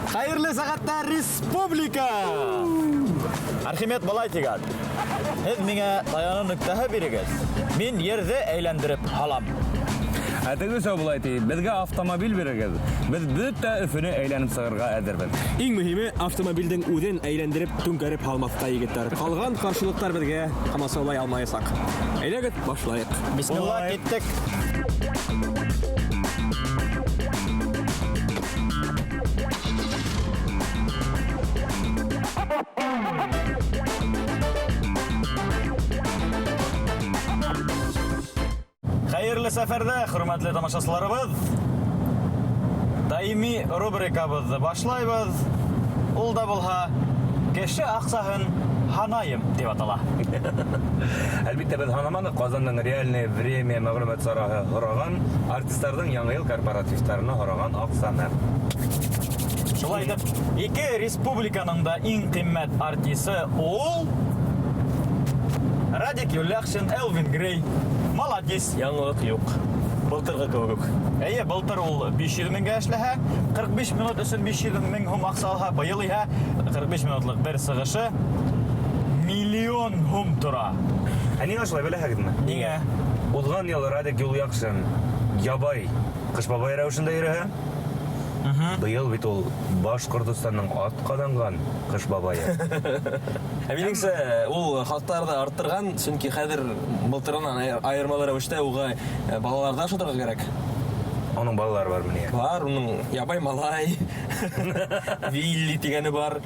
Хайырлы сағаттар республика! Архимед былай тигән. Һез миңа таяны нөктәһе бирегез. Мин ерҙе әйләндереп һалам. Әтеге сау булай ти, безгә автомобиль бирегез. Без бөтә Өфөне әйләнеп сығырға әҙербез. Иң мөһиме автомобильдең үҙен әйләндереп түңкәреп һалмаҫҡа егеттәр. Ҡалған ҡаршылыҡтар беҙгә ҡамасаулай алмаясаҡ. Әйҙәгеҙ, башлайыҡ. Бисмилла, киттек. Хайырлы сәфәрдә, хөрмәтле тамашасыларыбыҙ. Даими рубрикабыҙҙы башлайбыҙ. Ул да булһа, кеше аҡсаһын һанайым дип атала. Әлбиттә без һанаманы Ҡазандың реальное время мәғлүмәт сараһы һораған артисттарҙың яңы йыл корпоративтарына һораған аҡсаны. Шулай итеп, ике республиканың да иң ҡиммәт артисы ул Радик Юлляхшин, Элвин Грей. Молодец. Яңылыҡ юҡ. Былтырғы кеүек. Әйе, былтыр ул 500 меңгә эшләһә, 45 минут өсөн 500 мең һум аҡса алһа, быйыл иһә 45 минутлык бер сығышы миллион һум тора. Ә ниңә шулай беләһегеҙме? Ниңә? Уҙған йыл Радик Юлъяҡшин ябай Ҡыш бабай рәүешендә йөрөһә, быйыл бит ул Башҡортостанның атҡаҙанған Ҡыш бабайы. Ә минеңсә, ул хаҡтарҙы арттырған, сөнки хәҙер былтырынан айырмалы рәүештә уға балаларҙы ашатырға кәрәк. Оның балалары бармы ни? Бар, уның ябай малай, Вилли тигәне бар.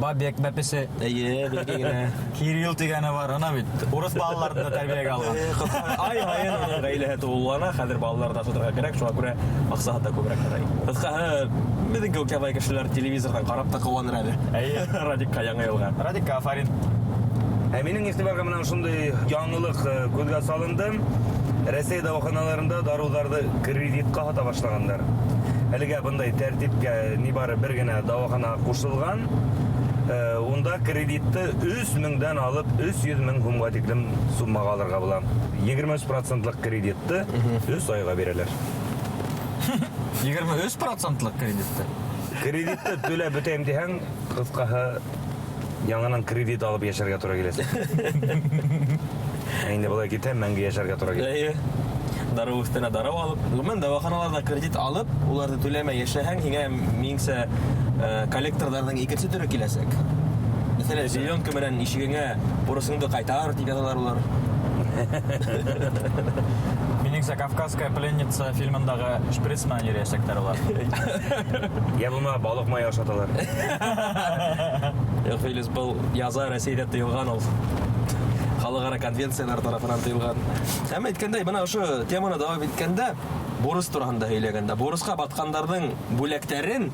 Бабек бәпесе. Әйе, бәлки генә. Кирилл тигәне бар, ана бит. Урыс балаларын да тәрбиәгә алған. Ай һайын уның ғаиләһе тыуылғана, хәҙер балаларҙы ашатырға кәрәк, шуға күрә аҡсаһы да күберәк һорай. Ҡыҫҡаһы, беҙҙең кеүек ябай кешеләр телевизорҙан ҡарап та ҡыуаныр әле. Әйе. Радикка яңы йылға. Радикка, афарин. Ә минең иғтибарға менән шундай яңылыҡ күҙгә салынды. Рәсәй дауаханаларында дарыуҙарҙы кредитҡа һата башлағандар. Әлегә бындай тәртипкә нибары бер генә дауахана ҡушылған. Унда кредитты 3,000-дән алып 300 мең һумға тиклем суммаға алырға була. 23%-лык кредитты 3 айға бирәләр. 23%-лык кредитты. Кредитты түләп бөтәйем дисәң, ҡыҫҡаһы яңынан кредит алып йәшәргә тура киләсәк. Инде былай китһәм, мәңге йәшәргә тура килә. Әйе. Дарыу өҫтөнә дарыу алып. Гомумән дауаханаларҙа кредит алып, уларҙы түләмәй йәшәһәң, һиңә минеңсә коллекторҙарҙың икенсе төрө киләсәк. Мәсәлән, зеленка менән ишегеңә бурысыңды ҡайтар тип язалар улар. Минеңсә, «Кавказская пленница» фильмындағы шприц менән йөрөйәсәктәр улар. Я булма балыҡ майы ашаталар. Юҡ, Фелис, был яза Рәсәйҙә тыйылған ул. Халыҡара конвенциялар тарафынан тыйылған. Һәм әйткәндәй, бына ошо теманы дауам иткәндә, бурыс тураһында һөйләгәндә, бурысҡа батҡандарҙың бүләктәрен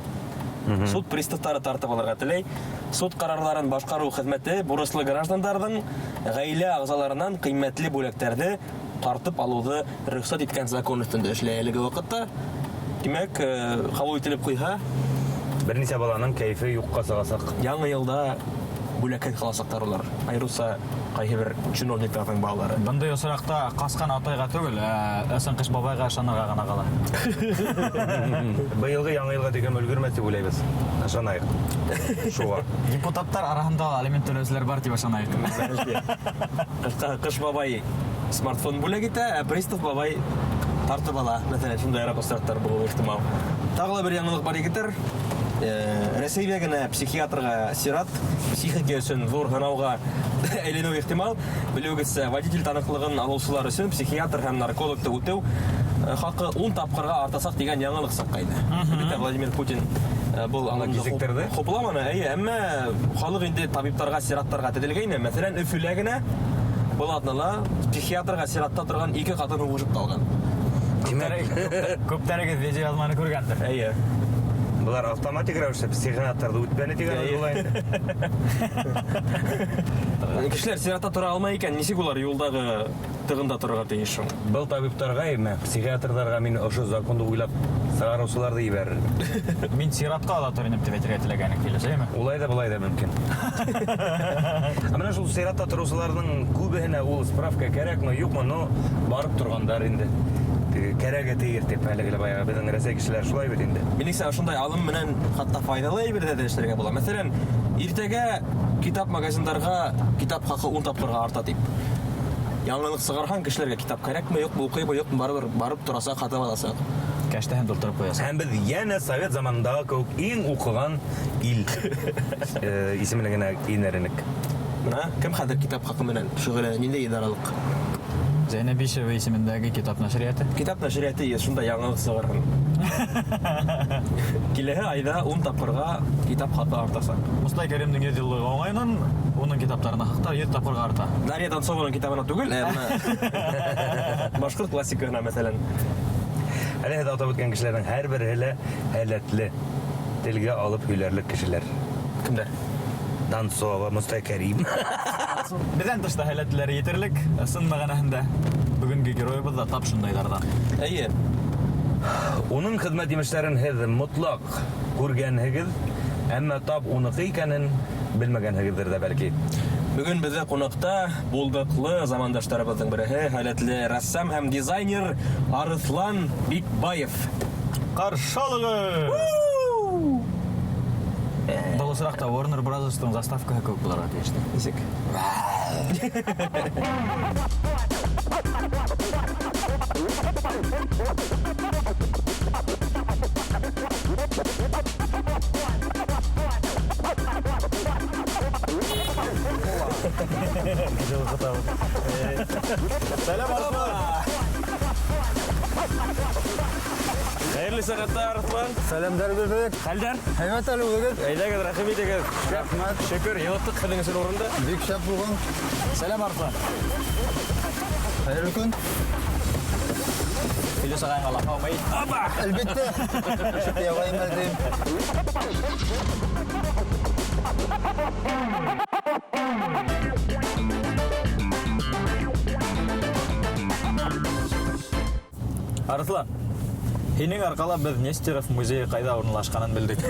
суд приставтары тартып алырға теләй. Суд ҡарарҙарын башҡарыу хеҙмәте бурыслы граждандарҙың ғаилә ағзаларынан ҡиммәтле бүләктәрҙе тартып алыуҙы рөхсәт иткән закон өҫтөндә эшләй әлеге ваҡытта. Тимәк, ҡабул ителеп ҡуйһа, Бер нисә баланың кәйфе юҡҡа сығасаҡ. яңы йылда бүләкһеҙ ҡаласаҡтар улар. Айырыуса ҡайһы бер чиновниктарҙың балалары. Бындай осраҡта ҡасҡан атайға түгел, ысын Ҡыш бабайға ышанырға ғына ҡала. Быйылғы яңы йылға тиклем өлгөрмәҫ дип уйлайбыҙ. Ышанайыҡ. Шуға. Депутаттар араһында алимент төләүселәр бар тип ышанайыҡ. Ҡыҫҡаһы, Ҡыш бабай смартфон бүләк итә, ә пристав бабай тартып ала. Мәҫәлән, шундайыраҡ осраҡтар булыуы ихтимал. Тағы ла бер яңылыҡ бар егеттәр. Рәсәйҙә генә психиатрға сират, психика өсөн ҙур һынауға әйләнеү ихтимал. Белеүегеҙсә, водитель таныҡлығын алыусылар өсөн психиатр һәм наркологты үтеү хаҡы 10 тапҡырға артасаҡ дигән яңылыҡ саҡҡайны. Бөтә Владимир Путин был кисектерҙе? Хупламаны, әйе, әммә халыҡ инде табиптарға, сираттарға теҙелгәйне. Мәҫәлән, Өфөлә генә был аҙнала психиатрға сиратта торған 2 ҡатын һуғышып талған. Күптәрегеҙ видеоязманы күргәндер. Әйе. Булар автоматик рәүештә психиатрҙы үтмәне тигән була инде. Кешеләр сиратта тора алмай икән, нисек улар юлдағы тығында торырға тейеш шул? Был табиптарға эме, психиатрҙарға мин ошо законды уйлап сығарыусыларҙы ебәрер. Мин сиратҡа ла торинем тип әйтергә теләгәнең килеш, әйме? Улай да былай да мөмкин. Менә шул сиратта тороусыларҙың күбеһенә ул справка кәрәкме, юҡмы, но барып торғандар инде. кәрәге тегер дип әлеге баягы безнең Рәсәй кешеләр шулай бит инде. Минекчә ошондай алым менән хатта файдалы әйбер дә эшләргә була. Мәсәлән, иртәгә китап магазиндарга китап хакы 10 тапкырга арта дип. Яңалык сыгархан кешеләргә китап кирәкме, юкмы, укыймы, юкмы, барып тораса хата аласы. Кәштәһен тутырып куясың. Һәм без янә совет заманындагы кебек иң укыган ил исеменә генә инәренек. Менә кем хәзер китап хакы менән шөгыльләнә, нинди идаралык? Зәйнәбишева исемендәге китап нәшрияты. Китап нәшрияты шунда яңалык сыгархан. Киләһе айда 10 тапкырга китап хакы артасы. Мустай Кәримнең 100 еллыгы уңайнан уның китапларына хакта 7 тапкырга арта. Дарья Донцованың китабына түгел, башкорт классикына мәсәлән. Әле дә атап үткән кешеләрнең һәрберсе һәләтле телгә алып һөйләрлек кешеләр. Кемдер? Донцова, Мустай Кәрим. Бездән тышта һәләтләре җитерлек, сын мәгънәһендә бүгенге героебыз да тап шундайлардан. Әйе. Уның хезмәт имешләрен һез мотлак күргәнһегез, әмма тап унык икәнен белмәгәнһегездер дә бәлки. Бүген бездә кунакта булдыклы замандаштарыбызның бере, һәләтле рәссам һәм дизайнер Арыслан Бикбаев. Каршылыгы! Был осракта Warner Brothers'тың заставкаһы күп буларга тиешле. Нисек? Сәлам Арыслан. Хәерле сәгатьтәр, Арыслан. Сәламдар бирбек. Хәлдән? Хәймәт әле үгез. Әйдәгез, рәхим итегез. Рәхмәт. Шөкер, елыттык хәлеңез урында. Бик шәп булган. Сәлам Арыслан. Хәерле көн. Килеш ағайынға лафа алмай. Әлбәттә. Ягайым әлдәйм. Арыслан, һинең аркала без Нестеров музейы кайда урынлашканын белдек.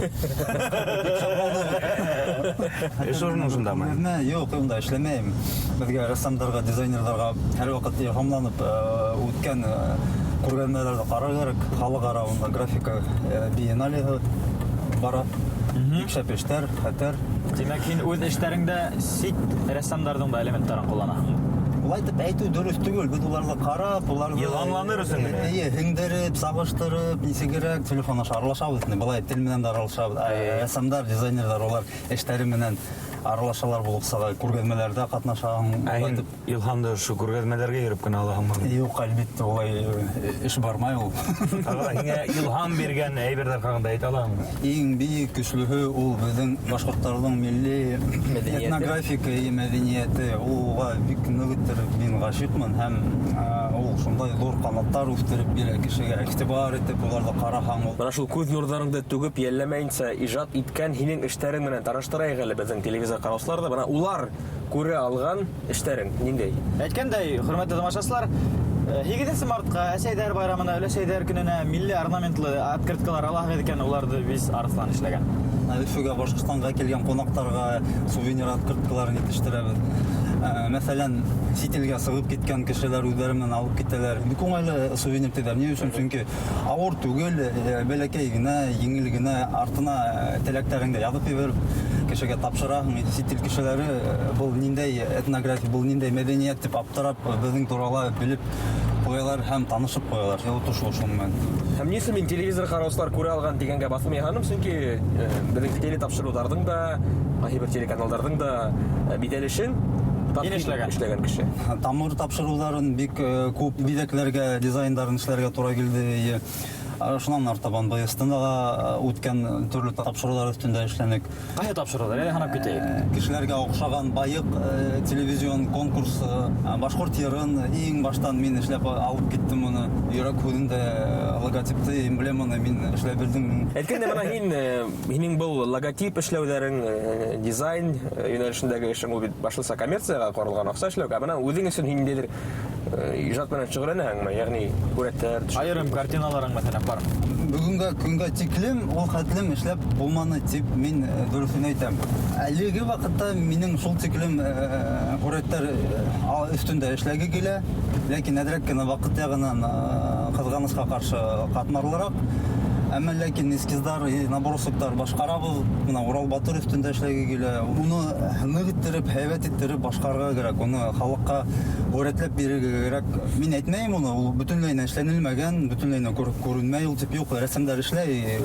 Эш урыны шундамы? Менә юк, унда эшләмәйм. Безгә рәссамларга, дизайнерларга һәр вакыт илһамланып үткән күргәзмәләрдә карар кирәк. Халыкара унда графика биенналеһы бара. Бик шәп эшләр, хәтер. Димәк, һин үз эшләреңдә сит рәссамнарның да элементларын кулланаһың. Улай дип әйтү дөрес түгел. Без уларга карап, уларга Илһамланырсың генә. Әйе, һеңдереп, сагыштырып, нисегрәк телефон аша аралашабыз. Былай тел менән дә аралашабыз. Рәссамдар, дизайнерлар улар эшләре менән аралашалар булса, күргәзмәләрдә катнашаһың. Әйе, илһамды шу күргәзмәләргә йөреп кенә алаһыңмы? Юк, әлбәттә, улай эш бармай ул. Ага, һиңә илһам биргән әйберләр хакында әйтә алаһыңмы? Иң бик көчлеһе ул безнең башкортларның милли этнографика мәдәнияте. Улга бик ныгытыр, мин гашыйкмын һәм ул шундай зур канатлар үстереп бирә кешегә, игътибар итеп уларда караһаң. Менә шул күз нурларыңды түгеп йәлләмәенчә иҗат иткән һинең эшләрең менән таныштырайык әле безнең телевизор караучылар да. Менә улар күрә алган эшләрең ниндәй? Әйткәндәй, хөрмәтле тамашачылар, 7 мартка Әсәйдәр байрамына, Өләсәйдәр көненә милли орнаментлы открыткалар алабыз икән, уларны biz Арыслан эшләгән. Өфөгә, Башкортстанга килгән кунакларга сувенир открыткаларын итештерәбез. Мәсәлән, сителгә сыгып киткән кешеләр үзләре менән алып китәләр. Бик уңайлы сувенир тидәр. Ни өчен? Чөнки авыр түгел, бәләкәй генә, еңел генә, артына теләктәреңдә язып ебер, кешегә тапшыраһың. Сител кешеләре бу ниндәй этнография, бу ниндәй мәдәният дип аптырап, безнең турала белеп куялар һәм танышып куялар. Ятышлы шуның. Һәм нисә мин телевизор караучылар күрә алган дигәнгә басым яһаным, чөнки безнең теле тапшыруларның да, һәр телеканалларның да битәлешен эшләгән кеше. Тамыр тапшыруларын бик күп биҙәкләргә, дизайндарын эшләргә туры килде. Шунан артабан БСТ-га үткән төрле тапшырулар өстендә эшләнек. Кая тапшырулар? Әле һанап китәйек. Кешеләргә охшаган байык телевизион конкурсы, башкорт йырын иң баштан мин эшләп алып киттем моны. Йөрәк һүдендә логотипты, эмблеманы мин эшләп бирдем. Әйткәндә, менә һинең бу логотип эшләүләрең, дизайн юнәлешендәге эшең ул бит башлыса коммерцияга каралган акча эшләү. Менә үзең өчен ниндидер иҗат белән шөгыльләнәһеңме? Ягъни күрәттәр, Айрым картиналарың мәсәлән бар. бүгінгі күнге тиклем ол хәтлем эшләп булманы дип мин дөресен әйтәм. Әлеге вакытта минем шул тиклем үрәттәр өстендә эшләге килә, ләкин әдрәк кенә вакыт ягыннан кызганычка каршы катмарлырак. Әмма ләкин эскиздар, наброскалар башкарабыз, менә Урал Батыр өстендә эшләге килә. Уны нык иттереп, һәйбәт иттереп башкарырга кирәк, уны халыкка үрәтләп бирергә кирәк. Мин әйтмәйм уны, ул бөтенләй эшләнелмәгән, бөтенләй күренмәй ул дип юк. Рәсемдәр эшләй,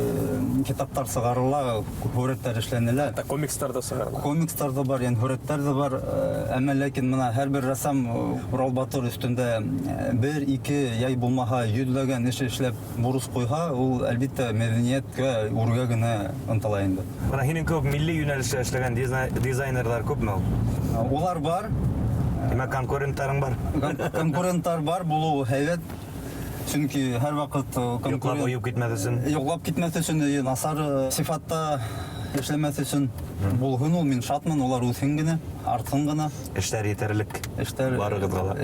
китаптар сыгарыла, үрәттәр эшләнелә. Комикстар да сыгарыла. Комикстар да бар, яңа үрәттәр да бар. Әмма ләкин менә һәрбер рәссам Урал Батыр өстендә 1-2 яй булмаһа 100ләгән эш эшләп бурыс куйга, ул әлбәттә мәдәнияткә үргә генә ынтыла инде. Менә һинең күп милли юнәлештә эшләгән дизайнерлар күпме ул? Улар бар, Димәк, конкурентларың бар. конкурентлар бар, булу һәйбәт. Чөнки һәр вакыт Юклап оеп китмәс өчен. Юклап китмәс өчен, насар сифатта эшләмәс өчен булган ул, мин шатмын, улар үсен генә, артын гына. Эшләр етерлек. Эштәр Барыгызга ла.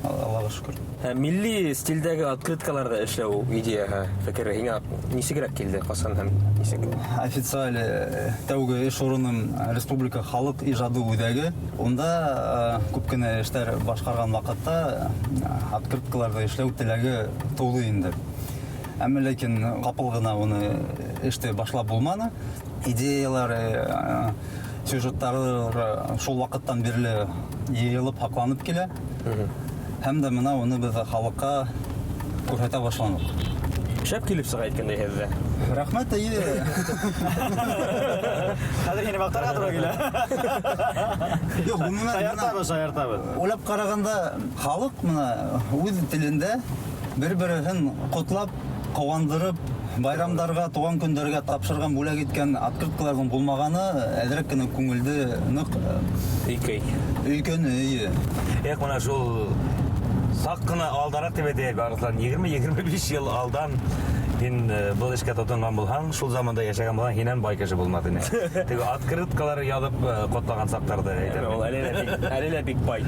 Аллага шөкер. Милли стильдәге открыткаларда эшләү идеяһы, фикере һиңа нисегрәк килде, касан һәм нисек? Официаль тәүге эш урыным республика халык иҗады үзәге. Унда күп кенә эшләр башкарган вакытта открыткаларда эшләү теләге тулы инде. Әмма ләкин капыл гына уны эште башлап булманы. Идеялар, сюжеттары шул вакыттан бирле йыелып, хакланып килә. Һәм дә менә уны без халыкка күрсәтә башланык. Шәп килеп сыга әйткәндәй һеҙҙә. Рәхмәт, Хәзер һине мактарга туры килә. Юк, гомумән Шаяртабыз. уйлап караганда халык менә үз телендә бер-берен котлап, кавандырып, байрамдарга, туган көндәргә тапшырган бүләк иткән открыткаларның булмаганы әзрәк кенә күңелде нык өйкән. Эх, менә шул сак кына алдарак дип әйтәйек, Арыслан, 20-25 ел алдан мин был эшкә тотынган булһаң, шул заманда яшәгән булһаң, һинән бай кеше булмады инде. Теге открыткалар язып котлаган сактарды әйтәм. Ул әле бик бай.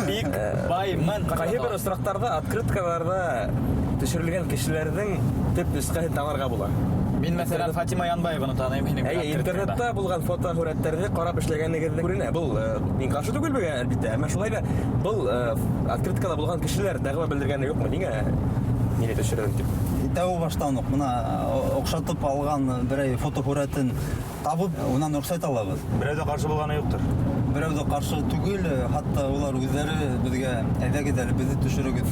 Бик бай мен Кайбер осрактарда открыткаларда төшерелгән кешеләрнең төп нөсхәһен табарга була. Мин мәсәлән Фатима Янбаеваны таныйм, һинең. Интернетта булган фотосурәтләрне карап эшләгәнегез күренә. Бул мин каршы түгел бегә, әлбәттә. Әмма шулай да бул открыткада булган кешеләр дәгъва белдергәне юкмы? Нигә мине төшерәләр дип? Тәү баштан ук менә окшатып алган берәй фотосурәтен табып, унан рөхсәт алабыз. Берәү дә каршы булганы юктыр. Берәү дә каршы түгел, хатта улар үзләре безгә әйдәгез әле безне төшерегез.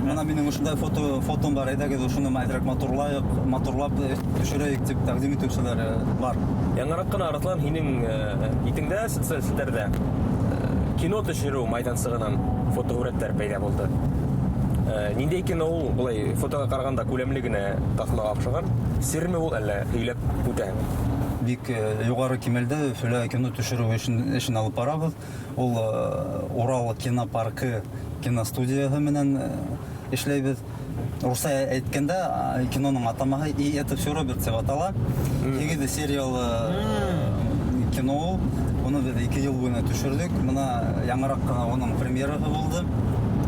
Менә минем ушундай фотом бар, әйдәгез шуны мәдрәк матурлап төшерәйек дип тәкъдим итүчеләр бар. Яңарак кына Арыслан һинең итеңдә социаль сетьләрдә кино төшерү майдансыгынан фотосурәтләр пәйда булды. Ниндәй кино ул булай фотога караганда күләмле генә тасмага охшаган? Сирме ул әллә һөйләп үтәме? Бик югары кимәлдә филә кино төшерү эшен алып барабыз. Ул Урал кинопаркы киностудияһы менән эшләйбез. Урысча әйткәндә киноның атамаһы «И это всё Роберт» дип атала. Егиде сериалы кино. Уны без 2 ел буена төшердек. Менә яңарак кына уның премьерасы булды.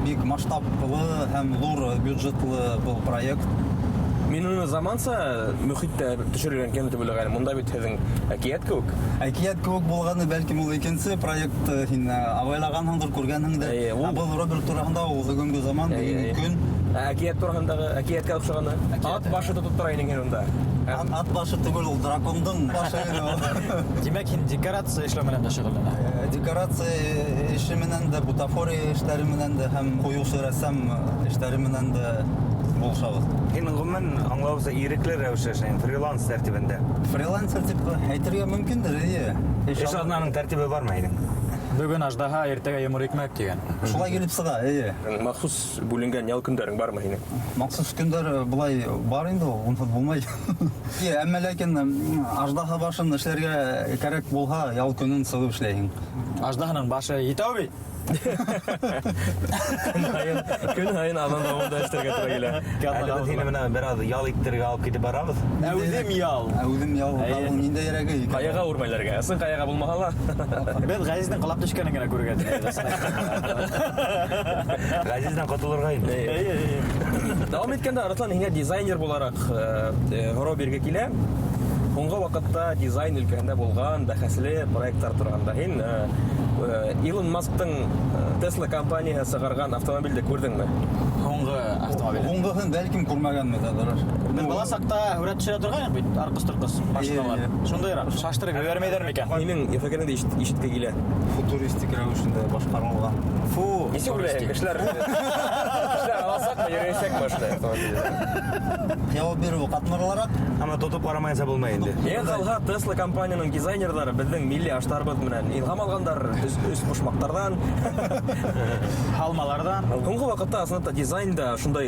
Бик масштаблы һәм зур бюджетлы был проект. Мин уны заманса мөхиттә төшерелгән кино дип уйлаган. Монда бит һеҙҙең әкиәт кеүек. Әкият кеүек булганы бәлки ул икенсе проект һин авайлаганһыңдыр, күргәнһеңдер. Был Роберт тураһында ул бүгенге заман, бүгенге көн. Әкиәт тураһындагы әкиәткә охшаганы. Ат башы тотып тора инең унда. Ат башы түгел, ул дракондың башы иде. Димәк, һин декорация эшләү менән дә шөгыльләнә. Декорация эше менән дә, бутафория эшләре менән дә һәм куюшы рәссам эшләре менән дә булышабыз. Һин гомумән аңлавса ирекле рәвештә эшләйсең, фриланс тәртибендә. Фрилансер дип әйтергә мөмкиндер, Эш атнаның тәртибе бармы һинең? Бүген аждаһа, иртәгә йомыр икмәк дигән. Шулай килеп сыга, Махсус бүленгән ял көндәрең бармы һинең? Махсус көндәр булай бар инде, унсыз булмай. Әмма ләкин аждаһа башын эшләргә кирәк булһа, ял көнен сыгып эшләйһең. Аждаһаның башы итәү бит. Көн һайын адан дәвамында эшләргә туры килә. Әле һине менә бераз ял иттергә алып китеп барабыз. Әүзем ял. Үҙем ял ниндәй йөрәге? Каяга урмайларга. Ысын каяга булмаһа ла. Без Газиздән кылап төшкәнен генә күргән. Газиздән котылырга инде. Давам иткәндә Арыслан һиңә дизайнер буларак һорау биргә килә. Һуңгы вакытта дизайн өлкәһендә булган бәхәсле проекттар турында һин Илон Масктың Tesla компанияһы сыгарган автомобильдә күрдеңме? Һуңгы автомобиль. Уңгыһын бәлким күрмәгәнмендер. Мен бала сакта хүрәт төшерә торган бит, аркыс-торкыс машиналар. Шундайрак шаштырып җибәрмәйдәр микән? Минең ефәгенә ишеткә килә. Футуристик рәвешендә башкарылган. Фу. Нисек уйлыйсың, кешеләр аласакмы, йөрәсәкме шулай автомобильдә? Җавап бирү катмарларак. Ама тотып карамайса булмай инде. Ең алга Tesla компанияның дизайнерлары безнең милли аштарыбыз менән илһам алгандар үз пошмактардан. Халмалардан. Һуңгы вакытта асында дизайнда шундай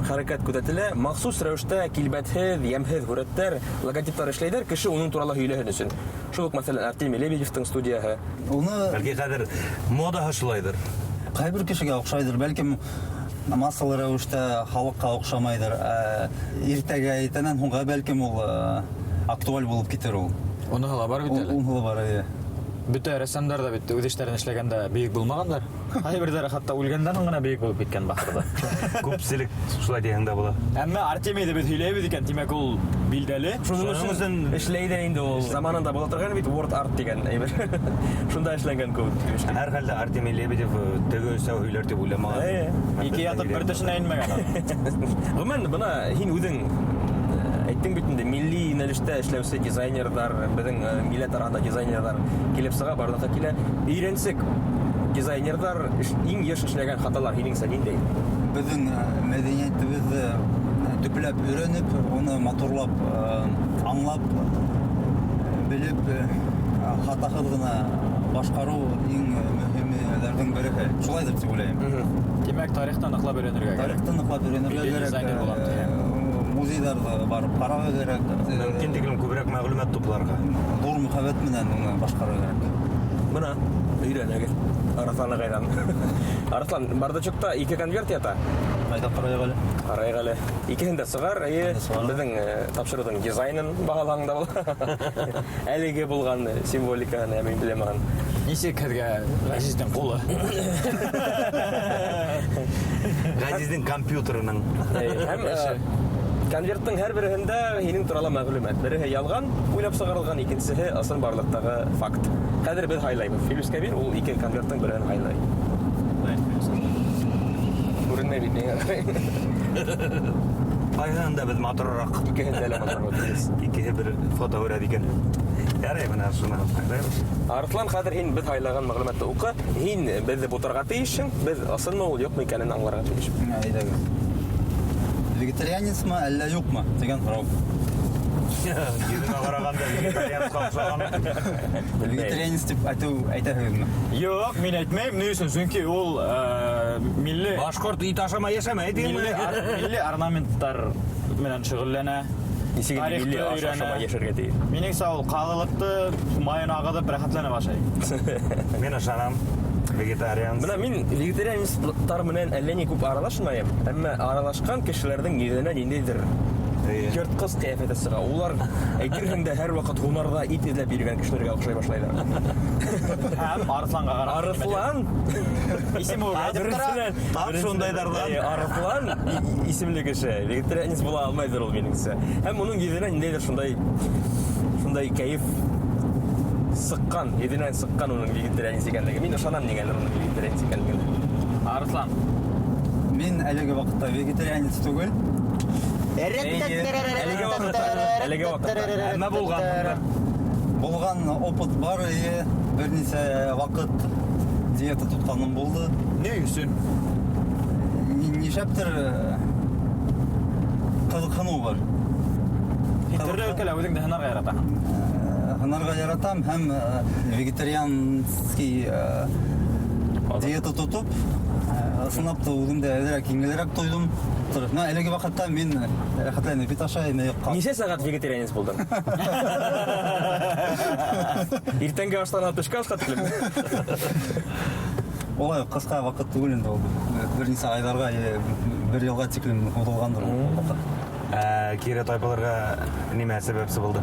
хәрәкәт күзәтелә. Махсус рәвештә килбәтһеҙ, ямһеҙ һүрәттәр, логотиптар эшләйҙәр, кеше уның турында һөйләһен өсөн. Шул ук мәсәлән Артемий Лебедевтың студияһы. Уны Бәлки хәзер модаһы шулайдыр. кайбер кешегә охшайдыр, бәлким массалы рәвештә халыкка охшамайдыр. Иртәгә әйтәнән һуңга бәлким ул актуаль булып китер ул. Уны һала бар бит әле. Уңгылы бар иде. Бөтә рәссамдар да бит үз эшләрен эшләгәндә бөек булмагандар. Кайберләре хәтта үлгәндән гына бөек булып киткән бахырда. Күпселек шулай дигән дә була. Әмма Артемийда бит һөйләйбез икән, димәк ул билдәле. Шуның өсөн эшләйдә инде ул. Заманында була торган бит word art дигән әйбер. Шунда эшләнгән күп. Һәр хәлдә Артемий Лебедев теге өсәү һөйләр дип уйламаган. Ике ятып бер төшенә инмәгән. Гомумән бына һин үзең әйттең бит инде милли юнәлештә эшләүче дизайнерлар, безнең милләт арасында дизайнерлар килеп сыга, барлыкка килә. Өйрәнсек дизайнерлар иң еш эшләгән хаталар һинеңсә нинди? Безнең мәдәниятебезне төпләп өйрәнеп, уны матурлап, аңлап, белеп, хатаһыз гына башкару иң мөһимләрдән бере. Шулайдыр дип уйлыйм. Димәк, тарихтан ныклап өйрәнергә кирәк. Тарихтан ныклап өйрәнергә Милли дизайнер булам кирәк. дигән. Музейларга барып карарга кирәк. Мөмкин тиклем күбрәк мәгълүмат тупларга. Зур мөхәббәт менән уны башкарырга кирәк. Бына өйрәнәгез. Арыслан гайдан. Арыслан бардачукта 2 конверт ята. Кайда карайга әле? Карайг әле. Икеһен дә сыгар, Сыгар. безнең тапшырудың дизайнын багалаңда бул. Әлеге булган символиканы мин беләмәгән. Нисек һеҙгә Ғәзиздең ҡулы? Ғәзиздең компьютерының. Һәм конверттың һәр береһендә һинең турала мәгълүмат. Береһе ялган, уйлап сыгарылган, икенчеһе асын барлыктагы факт. Хәзер без хайлайбыз. Филус Кабир ул 2 конверттың берен хайлай. Күренмәй бит миңа. Айганда без матуррак. Икеһендә лә матур. Икеһе бер фото күрә дигән. Ярый, менә шуны хайлайбыз. Арыслан, хәзер һин без хайлаган мәгълүматты укы. Һин безне бутырга тиешсең, без асылмы ул юкмы икәнен аңларга тиеш. Әйдәгез. Вегетарианецмы әллә юкмы дигән һорау. Йөзенә караганда вегетарианска охшаган. Вегетарианец дип әйтәһегезме? Юк, мин әйтмәйм, ни өсөн? Чөнки ул милли Башкорт ит ашамай яшәмәй милли орнаменттар менән шөгыльләнә. Нисек милли ашашыма яшәргә тиеш. Минеңсә ул калылыкты майын агыдып рәхәтләнә башлый. Мен ашанам. Вегетариан. Бына мин вегетарианецлар менән әллә ни күп аралашмыйм. Әмма аралашкан кешеләрнең йөзенә ниндидер йорткыз кыяфәте сыга. Улар әйтерһең дә һәр вакыт һунарда ит эзләп йөргән кешеләргә охшай башлайлар. Һәм Арысланга карап. Арыслан Исеме Беренчедән, Тап шундайдардан. Арыслан исемле кеше. Вегетарианец була алмайдыр ул минеңсә. Һәм уның йөзенә ниндидер шундай кәеф сыккан, йөзенә сыккан уның вегетарианец икәнлеге. Мин ышанам нигәдер уның вегетарианец икәнлегенә. Арыслан. Мин әлеге вакытта вегетарианец түгел. Әлеге вакытта Әмма булган. Булган опыт бар, берничә вакыт диета тотканым булды. Ни өсөн? Нишәптер кызыксыну бар. Төрле өлкәләр үзеңдә һөнәргә яратаһың. Һөнәргә яратам һәм вегетарианский диета тотып, сынап та үземдә әзрәк иңелрәк тойдым. Әлеге вакытта мин рәхәтләнеп бит ашайм. Ничә сәгать вегетарианец булдың? Иртәнге аштан төшкә ашка тиклем. Олай кыска вакыт түгел инде ул. Берничә айларга, бер елга тиклем узылгандыр ул вакыт. Кире тайпаларга нимә сәбәпсе булды?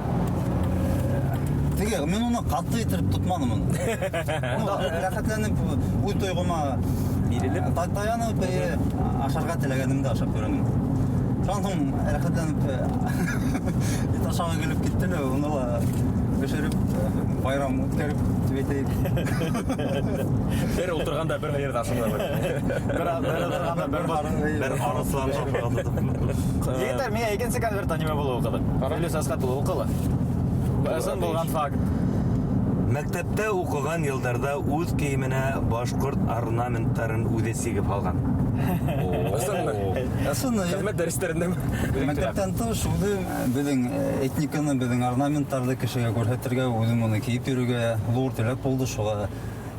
Теге, мен уны катты итеп тотмадым. Рәхәтләнеп уй тойгыма Бирелеп. Таянып, ашарға теләгәнемде ашап көрөнөм. Шунан соң рәхәтләнеп ит ашауга килеп китте лә, уны ла бешереп, байрам үткәреп тибетейк. Бер утырганда бер жерде ашында бар. Бер отырганда бер Бер арыслан шапырады. Егеттер, мен екінші конверт аниме болу оқыдық. Плюс асқат болу оқылы. Сын болған факт. Мәктәптә укыган йылдарда үз киеменә башкорт орнаменттарын үзе сигеп алган. Хезмәт дәресләрендә Мәктәптән тыш үзем безнең этниканы, безнең орнаментларны кешегә күрсәтергә, үзем моны киеп йөрергә зур теләк булды. Шуңа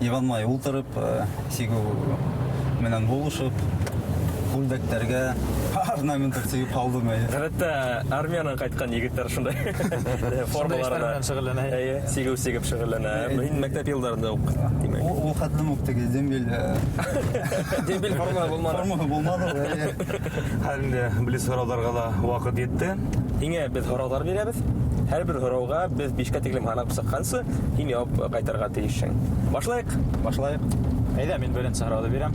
Иванмай ултырып, сигү менән булышып, күлдәктәргә орнаментлар сигеп алдым. Гадәттә армиянан кайткан егетләр шундай формаларда шөгыльләнә. Сигеп шөгыльләнә. Мин мәктәп елларында ук димәк. Ул хәтлем үк теге дембел Дембел форма булмады. форма булмады. Хәлендә биле сорауларга да вакыт етте. Һиңә без һораулар бирәбез. Һәр бер һорауга без 5 тиклем һанап сыккансы, һин җавап кайтарга тиешсең. Башлайык. Башлайык. Әйдә, мин беренче сорауды бирәм.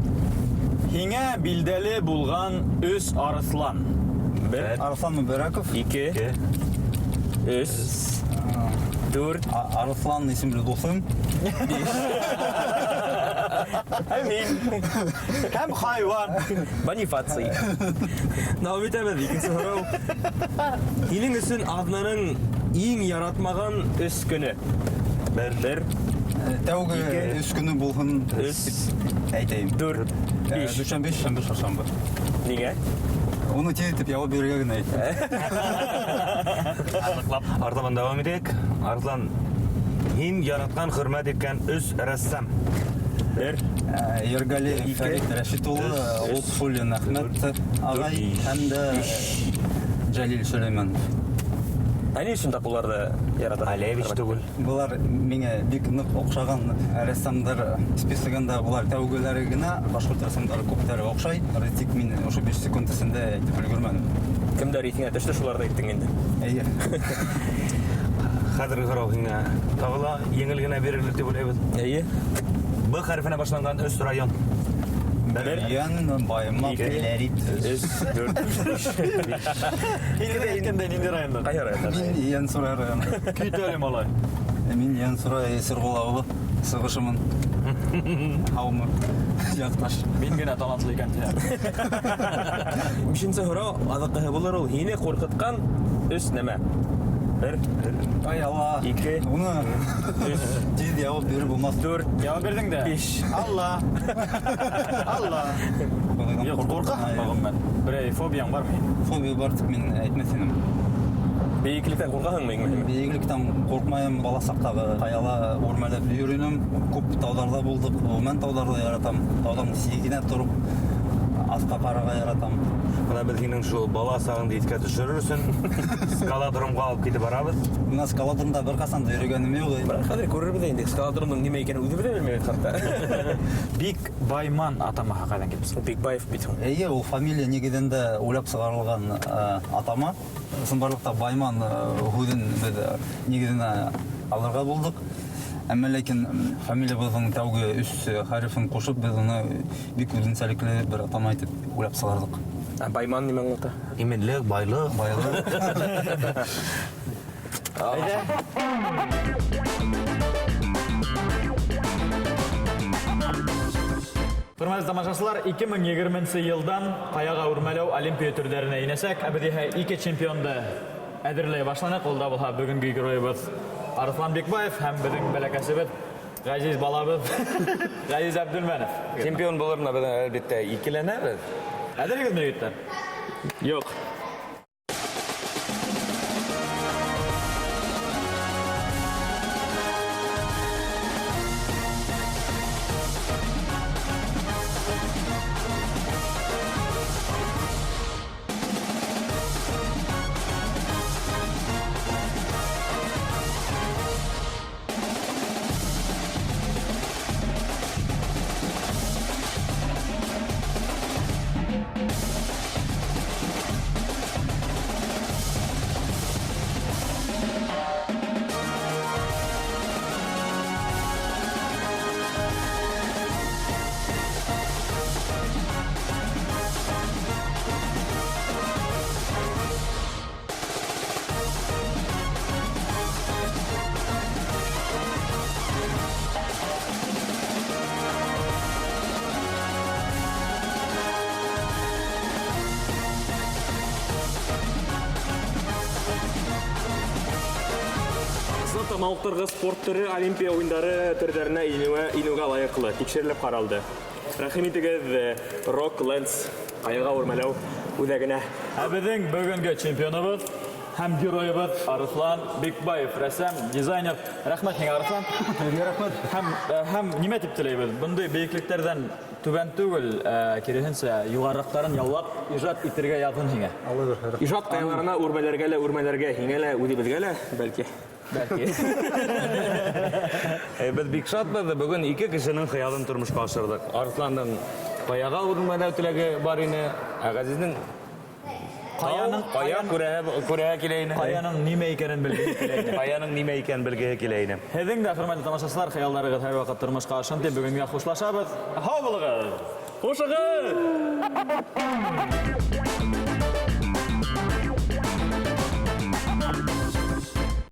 Һиңә билдәле булган өс арыслан. Бер, Арслан Мөбәрәков, 2, 3, 4, Арслан исемле дусым. Һәм хайван. Бонифаций. Навит әбез икенче һорау. Һинең өсөн Аднаның иң яратмаган өс көне. Бер, Тәүге үз көне булһын. Өс. Әйтәйем. 4, 5. Дүшәмбе, шәмбе, чаршамбы. Нигә? Уны тиеп явап бирергә генә әйт. Артабан дәвам итәк. Арслан, һин яраткан, хөрмәт иткән өс рәссам. Бер, Ергали Фәрит Рәшит улы, Улсфуллин Әхмәт агай һәм дә Җәлил Сөләйманов. Әни өчен тапуларда ярата. Алевич түгел. Булар миңа бик нык охшаган рәссамдар списогында булар тәүгеләре генә, башкорт рәссамдары күпләре охшай. Тик мин ошо 5 секунд эчендә әйтеп өлгермәдем. Кемдер итеңә төште шуларда иттең инде. Әйе. Хәзерге сорау һиңа тагыла еңел генә бирелер дип уйлыйбыз. Әйе. Б хәрефенә башланган өс район. Ян, Баймак, Ләрит. 3, 4, 5. Һиңә әйткәндә нинди районда? Кайда районда? Мин Ян Сурай районы. Көйтәле малай. Мин Ян Сурай Сыргул авылы, сыгышымын. Һаумы. Якташ. Мин генә талантлы икән тиһәм. Бишенче һорау азакка булыр ул. Һине куркыткан өс нәмә? Бер, Ай Алла. 2, Уны 3, тиз явап биреп булмас. 4, Җавап бирдең дә. 5. Алла. Алла. Юк, куркам багым мен. Берәй фобияң бармы? Фобия бар, тик мин әйтмәсенем. Бейеклектән куркаһыңмы инде? Бейгелектән куркмайым, бала сактагы каяла үрмәләп йөрүнем. Күп таударда булдык. Мен таударда яратам. Таудан сигенә торып аска карарга яратам. Менә без һинең шул бала сагыңды искә төшерерсең. Скалодромга алып китеп барабыз. Мен скалодромда бер касан да йөргәнем юк. Хәзер күрербез инде. Скаладронның нимә икәнен үзе белә белмәйбез хәтта. Бик Байман атамаһа кайдан килеп? Бикбаев бит ул. Әйе, ул фамилия нигеҙендә уйлап сығарылған атама. Сынбарлыҡта Байман һүҙен беҙ нигеҙенә алырға булдыҡ. Әммә ләкин фамилиябыҙҙың тәүге 3 хәрефен ҡушып, беҙ уны бик үҙенсәлекле бер атама итеп уйлап сығарҙыҡ. Байман нимә аңлата? Именлек, байлык. Байлыҡ. Әйдә. Хөрмәтле тамашачылар, 2020 елдан каяга үрмәләү Олимпия төрҙәренә инәсәк. Ә беҙ иһә 2 чемпионды әҙерләй башланыҡ. Ул да булһа бөгөнгө геройыбыҙ Арыҫлан Бикбаев һәм беҙҙең бәләкәсебеҙ Ғәзиз балабыҙ Ғәзиз Әбдүлмәнов. Чемпион булырына беҙ әлбиттә икеләнәбеҙ. Әҙерһегеҙме егеттәр? Юк. тамалықтарға спорт түрі Олимпия ойындары түрдеріне инуға лайықлы текшеріліп қаралды. Рахим итегіз Рок Лэнс қайыға өрмелеу үдәгіне. Біздің бүгінгі чемпионыбыз һәм геройыбыз Арыслан Бекбаев, рәссам, дизайнер. Рәхмәт һиңа, Арыслан. Һәм нимә дип теләйбез? Бұндай бейекліктерден түбән түгел, киресенчә, югарырактарын яулап, ижад итәргә язган һиңа. Ижад қаяларына үрмәләргә һиңәлә үдебезгәлә, бәлки. Біз бик шатбыз, бүгін ике кешенең хыялын тормышка ашырдык. Арысланның каяга үрмәләү теләге бар ине, Газизнең кая күрәһе килә ине. Каяның нимә икәнен белгән теләйде. Каяның нимә икән белгеһе килә ине. Һеҙҙең дә хөрмәтле тамашасылар, хыялдарығыҙ һәр ваҡыт тормошҡа ашһын тип бүгөнгә хушлашабыҙ. Һау булығыҙ! Хушығыз!